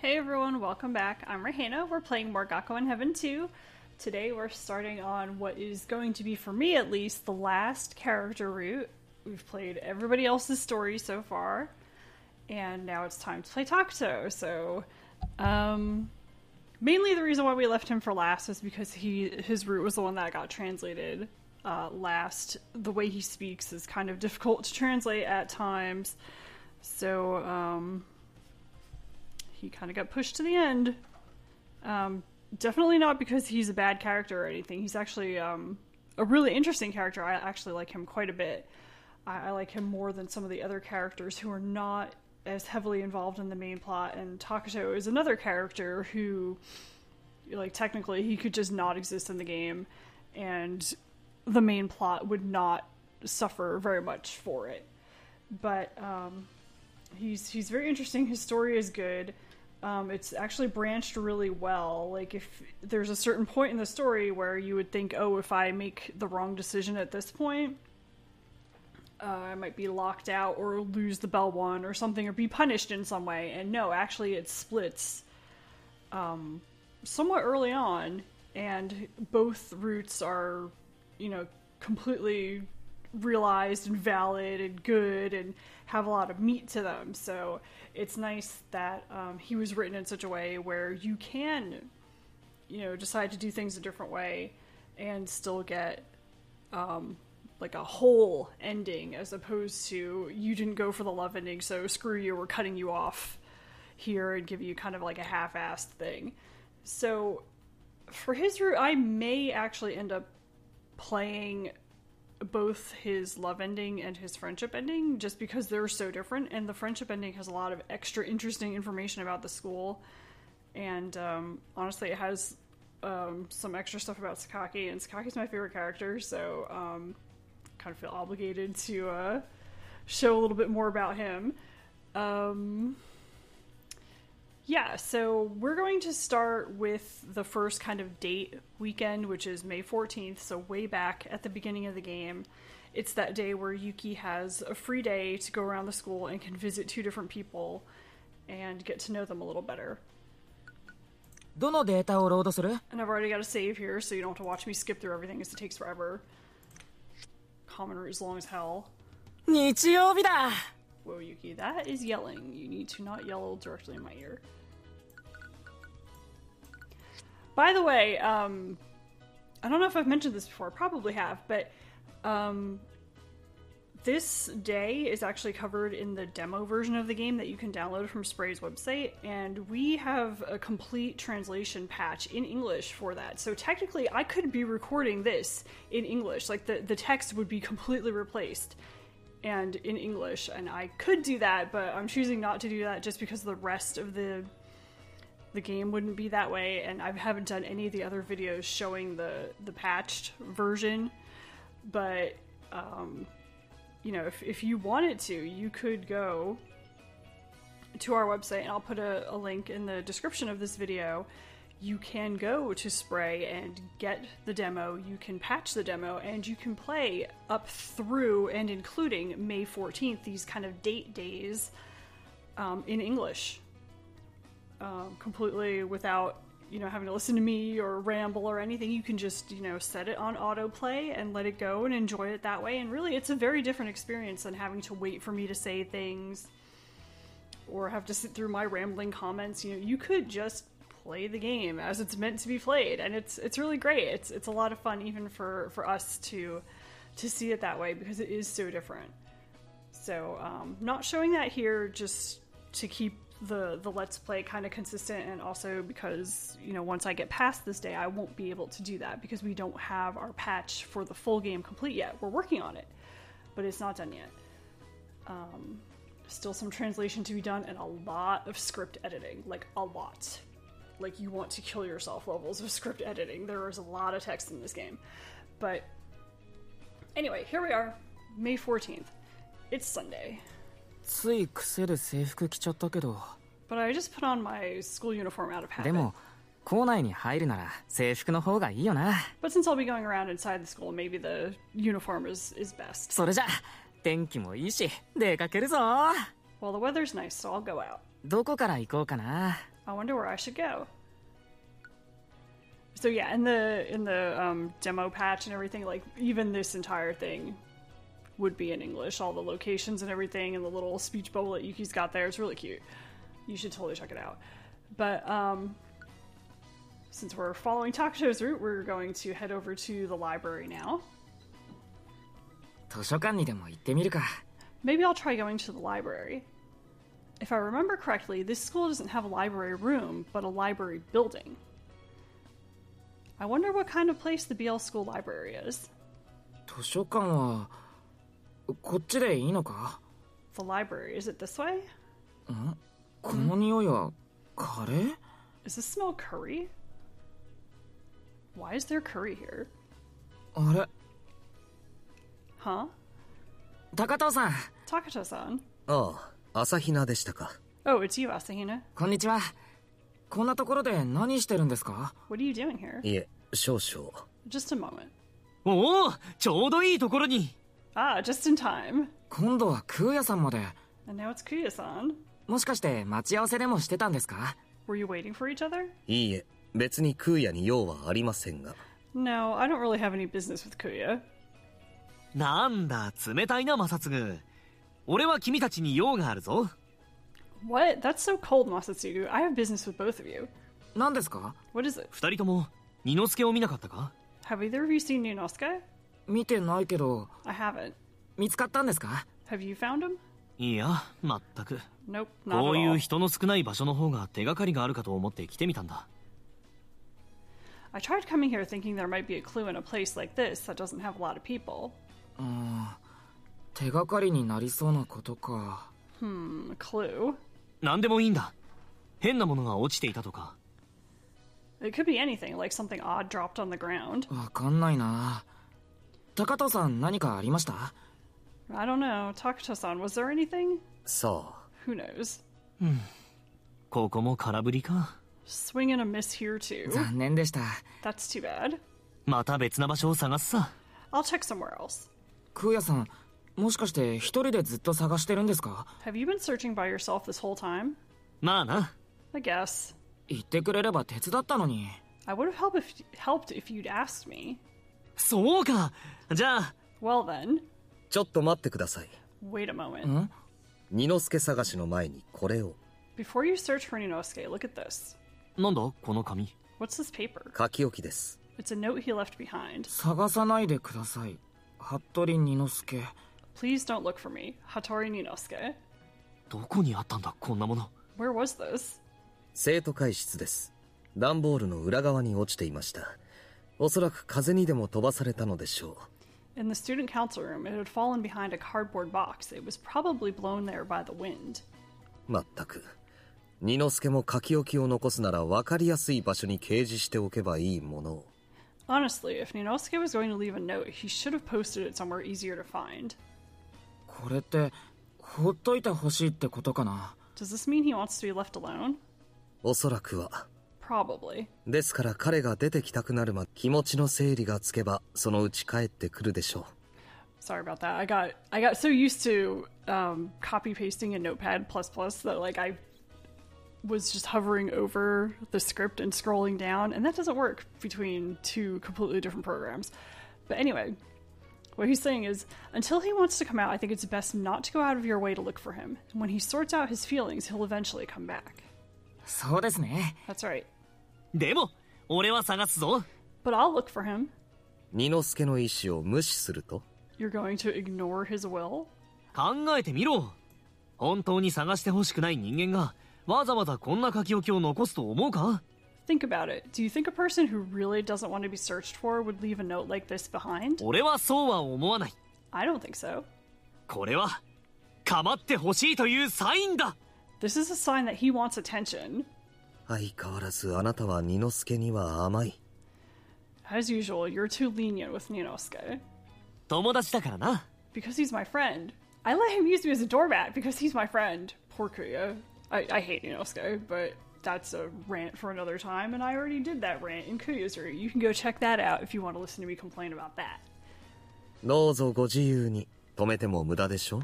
Hey everyone, welcome back. I'm Rahena. We're playing more Gakuen Heaven 2. Today we're starting on what is going to be, for me at least, the last character route. We've played everybody else's story so far, and now it's time to play Takato. So, mainly the reason why we left him for last is because his route was the one that got translated last. The way he speaks is kind of difficult to translate at times, so he kind of got pushed to the end. Definitely not because he's a bad character or anything. He's actually a really interesting character. I actually like him quite a bit. I like him more than some of the other characters who are not as heavily involved in the main plot. And Takasho is another character who, like, technically he could just not exist in the game, and the main plot would not suffer very much for it. But he's very interesting. His story is good. It's actually branched really well. Like, if there's a certain point in the story where you would think, oh, if I make the wrong decision at this point, I might be locked out or lose the Bell One or something, or be punished in some way. And no, actually it splits somewhat early on, and both routes are, completely realized and valid and good and have a lot of meat to them. So it's nice that he was written in such a way where you can, decide to do things a different way and still get like a whole ending, as opposed to you didn't go for the love ending, so screw you, we're cutting you off here and give you kind of like a half-assed thing. So for his route, I may actually end up playing both his love ending and his friendship ending, just because they're so different, and the friendship ending has a lot of extra interesting information about the school, and honestly it has some extra stuff about Sakaki, and Sakaki's my favorite character, so kind of feel obligated to show a little bit more about him. Yeah, so we're going to start with the first kind of date weekend, which is May 14th, so way back at the beginning of the game. It's that day where Yuki has a free day to go around the school and can visit 2 different people and get to know them a little better. And I've already got a save here, so you don't have to watch me skip through everything, as it takes forever. Common route is long as hell. Whoa, Yuki, that is yelling. You need to not yell directly in my ear. By the way, I don't know if I've mentioned this before, probably have, but this day is actually covered in the demo version of the game that you can download from Spray's website, and we have a complete translation patch in English for that. So technically, I could be recording this in English, like the text would be completely replaced and in English, and I could do that, but I'm choosing not to do that just because the rest of the game wouldn't be that way, and I haven't done any of the other videos showing the patched version. But if you wanted to, you could go to our website, and I'll put a link in the description of this video. You can go to Spray and get the demo, you can patch the demo, and you can play up through and including May 14th, these kind of date days, in English. Completely without, having to listen to me or ramble or anything. You can just, set it on autoplay and let it go and enjoy it that way. And really, it's a very different experience than having to wait for me to say things or have to sit through my rambling comments. You could just play the game as it's meant to be played, and it's really great. It's a lot of fun, even for us to see it that way, because it is so different. So not showing that here just to keep the Let's Play kind of consistent, and also because once I get past this day I won't be able to do that because we don't have our patch for the full game complete yet. We're working on it, but it's not done yet. Still some translation to be done, and a lot of script editing, like a lot. Like, you want to kill yourself levels of script editing. There is a lot of text in this game. But anyway, here we are, May 14th. It's Sunday. But I just put on my school uniform out of habit. But since I'll be going around inside the school, maybe the uniform is best. Well, the weather's nice, so I'll go out. I wonder where I should go. So yeah, in the demo patch and everything, like even this entire thing would be in English, all the locations and everything, and the little speech bubble that Yuki's got there. It's really cute. You should totally check it out. But since we're following Takasho's route, we're going to head over to the library now. 図書館にでも行ってみるか。 Maybe I'll try going to the library. If I remember correctly, this school doesn't have a library room, but a library building. I wonder what kind of place the BL school library is. 図書館はこっちでいいのか? The library, is it this way? ん? この匂いはカレー? Does this smell curry? Why is there curry here? あれ? Huh? Takato さん. Takato-san. ああ、朝比奈でしたか。 Oh, it's you, Asahina. こんにちは。こんなところで何してるんですか? What are you doing here? いえ、少々。 Just a moment. おお、ちょうどいいところに。Ah, just in time. 今度はKuyaさんまで。 And now it's Kuya-san. もしかして待ち合わせでもしてたんですか? Were you waiting for each other? いいえ、別に空也に用はありませんが。 No, I don't really have any business with Kuya. なんだ、冷たいな、正嗣。俺は君たちに用があるぞ。What? That's so cold, Masatsugu. I have business with both of you. 何ですか? What is it? 二人とも、二之助を見なかったか? Have either of you seen Ninosuke? 見てないけど。 I haven't. 見つかったんですか? Have you found him? いや、まったく。 Nope, not こう at いう all. 人の少ない場所の方が手がかりがあるかと思って来てみたんだ。I tried coming here thinking there might be a clue in a place like this that doesn't have a lot of people. 手がかりになりそうなことか。A clue? なんでもいいんだ。変なものが落ちていたとか。It could be anything, like something odd dropped on the ground. わかんないな。Takatoさん何かありました? I don't know. Takato-san, was there anything? さ Who knows? ここも空振りか。Swing and a miss here too. 残念でした。 That's too bad. また別な場所を探すさ。I'll check somewhere else. Kuyaさん、もしかして一人でずっと探してるんですか? Have you been searching by yourself this whole time? まあな。I guess. 言ってくれれば手伝ったのに。I would have helped if you'd asked me. そうか。じゃあ。Well then. ちょっと待ってください。Wait a moment. 二之助探しの前にこれを。 Before you search for Ninosuke, look at this. なんだこの紙。What's this paper? 書き置きです。 It's a note he left behind. 探さないでください。服部二之助。 Please don't look for me. Hattori Ninosuke. どこにあったんだこんなもの。Where was this? 生徒会室です。段ボールの裏側に落ちていました。おそらく風にでも飛ばされたのでしょう。In the student council room, it had fallen behind a cardboard box. It was probably blown there by the wind. まったく。二之助も書き置きを残すなら分かりやすい場所に掲示しておけばいいものを。Honestly, if Ninosuke was going to leave a note, he should have posted it somewhere easier to find. これってほっといてほしいってことかな? Does this mean he wants to be left alone? おそらくは。Probably. ですから彼が出てきたくなるまで気持ちの整理がつけばそのうち帰ってくるでしょう。Sorry about that. I got so used to copy pasting in Notepad++ that like I was just hovering over the script and scrolling down, and that doesn't work between two completely different programs. But anyway, what he's saying is, until he wants to come out, I think it's best not to go out of your way to look for him. And when he sorts out his feelings, he'll eventually come back. そうですね。 That's right. でも、俺は探すぞ。 But I'll look for him. 二之助の意思を無視すると You're going to ignore his will? 考えてみろ。本当に探してほしくない人間が、わざわざこんな書き置きを残すと思うか? Think about it. Do you think a person who really doesn't want to be searched for would leave a note like this behind? 俺はそうは思わない。 I don't think so. これは、構ってほしいというサインだ。 This is a sign that he wants attention. 相変わらずあなたは二之助には甘い。 As usual, you're too lenient with Ninosuke. 友達だからな。 Because he's my friend. I let him use me as a doormat because he's my friend. Poor Kuya. I hate Ninosuke, but that's a rant for another time, and I already did that rant in Kuya's route. You can go check that out if you want to listen to me complain about that. どうぞご自由に。止めても無駄でしょ。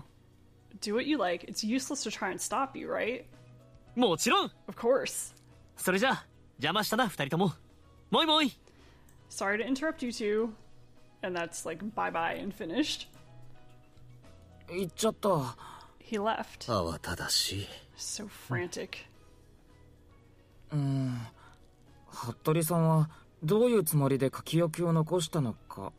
Do what you like. It's useless to try and stop you, right? もちろん。 Of course. それじゃあ邪魔したな二人とも。もいもい。 Sorry to interrupt you two. And that's like bye bye and finished. 行っちゃった。He left. 慌ただしい。 So frantic. 服部さんはどういうつもりで書き置きを残したのか。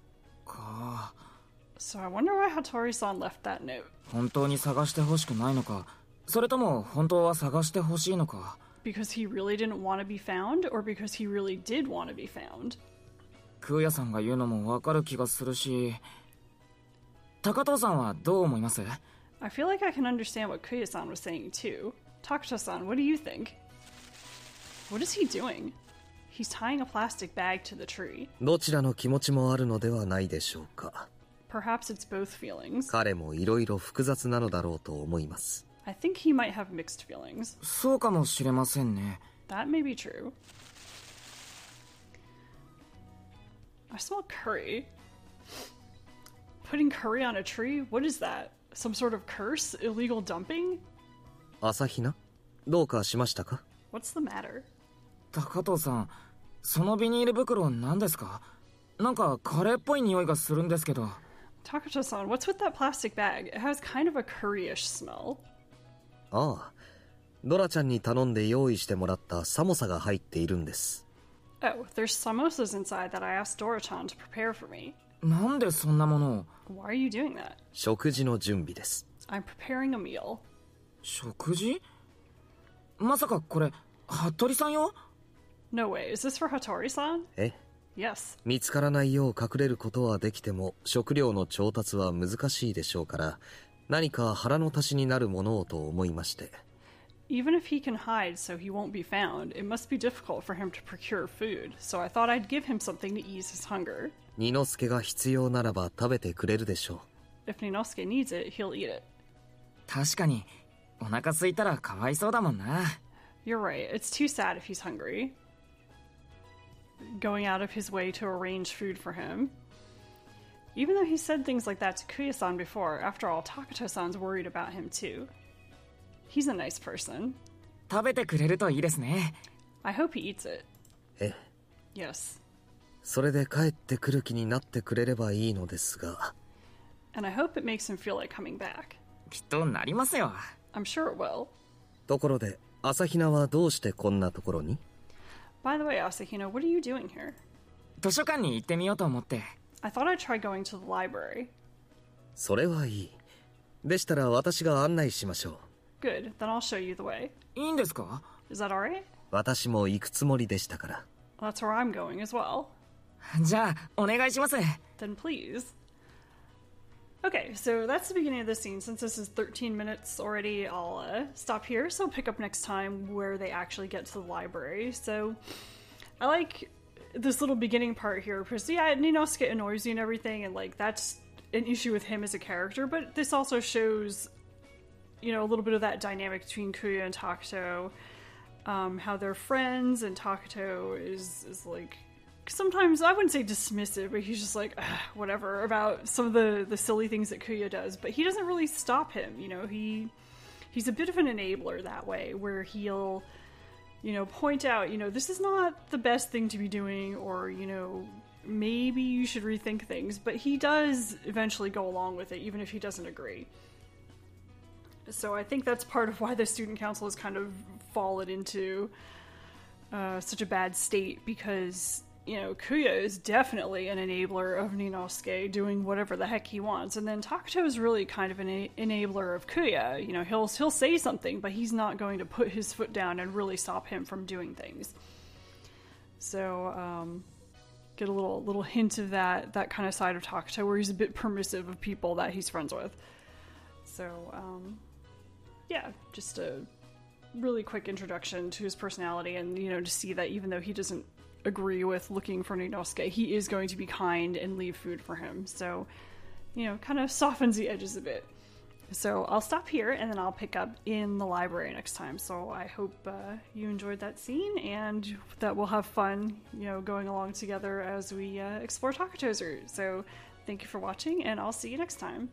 So I wonder why Hattori-san left that note. 本当に探してほしくないのか、それとも本当は探してほしいのか。Because he really didn't want to be found, or because he really did want to be found? クーヤさんが言うのもわかる気がするし、高藤さんはどう思います？ I feel like I can understand what Kuya-san was saying too. Takato-san, what do you think? What is he doing? He's tying a plastic bag to the tree. どちらの気持ちもあるのではないでしょうか。 Perhaps it's both feelings. 彼もいろいろ複雑なのだろうと思います。 I think he might have mixed feelings. そうかもしれませんね。 That may be true. I smell curry. Putting curry on a tree? What is that? Some sort of curse? Illegal dumping? 朝比奈、どうかしましたか？ What's the matter? 高藤さん、そのビニール袋何ですか？なんかカレーっぽい匂いがするんですけど。Takato-san, what's with that plastic bag? It has kind of a curryish smell. ああ、ドラちゃんに頼んで用意してもらったサモサが入っているんです。 Oh, there's samosas inside that I asked Dora-chan to prepare for me. なんでそんなものを？ Why are you doing that? 食事の準備です。 I'm preparing a meal. 食事？まさかこれ、服部さんよ？ No way, is this for Hattori-san? え？ Yes. 見つからないよう隠れることはできても食料の調達は難しいでしょうから、何か腹の足しになるものをと思いまして。 Even if he can hide so he won't be found, it must be difficult for him to procure food, so I thought I'd give him something to ease his hunger. 二之助が必要ならば食べてくれるでしょう。 If Ninosuke needs it, he'll eat it. 確かに、お腹空いたらかわいそうだもんな。You're right, it's too sad if he's hungry. Going out of his way to arrange food for him. Even though he said things like that to Kuya-san before, after all, Takato-san's worried about him too. He's a nice person. 食べてくれるといいですね。I hope he eats it. ええ。 Yes. それで帰ってくる気になってくれればいいのですが。 And I hope it makes him feel like coming back. きっとなりますよ。 I'm sure it will. ところで、朝比奈はどうしてこんなところに？ By the way, Asahino, what are you doing here? 図書館に行ってみようと思って。I thought I'd try going to the library. それはいい。でしたら私が案内しましょう。 Good, then I'll show you the way. いいんですか？ Is that alright? 私も行くつもりでしたから。 That's where I'm going as well. じゃあ、お願いします。 Then please. Okay, so that's the beginning of the scene. Since this is 13 minutes already, I'll stop here. So I'll pick up next time where they actually get to the library. So I like this little beginning part here because, yeah, Ninosuke annoys you and everything, and like that's an issue with him as a character. But this also shows, you know, a little bit of that dynamic between Kuya and Takato, how they're friends, and Takato is like. Sometimes, I wouldn't say dismissive, but he's just like, whatever, about some of the silly things that Kuya does. But he doesn't really stop him, you know, he's a bit of an enabler that way, where he'll, you know, point out, you know, this is not the best thing to be doing, or, you know, maybe you should rethink things. But he does eventually go along with it, even if he doesn't agree. So I think that's part of why the student council has kind of fallen into such a bad state, because... You know, Kuya is definitely an enabler of Ninosuke doing whatever the heck he wants, and then Takato is really kind of an enabler of Kuya. You know, he'll say something, but he's not going to put his foot down and really stop him from doing things. So, get a little hint of that kind of side of Takato, where he's a bit permissive of people that he's friends with. So, yeah, just a really quick introduction to his personality, and, you know, to see that even though he doesn't agree with looking for Ninosuke, he is going to be kind and leave food for him. So, you know, kind of softens the edges a bit. So I'll stop here, and then I'll pick up in the library next time. So I hope you enjoyed that scene, and that we'll have fun, you know, going along together as we explore Takato's route. So thank you for watching, and I'll see you next time.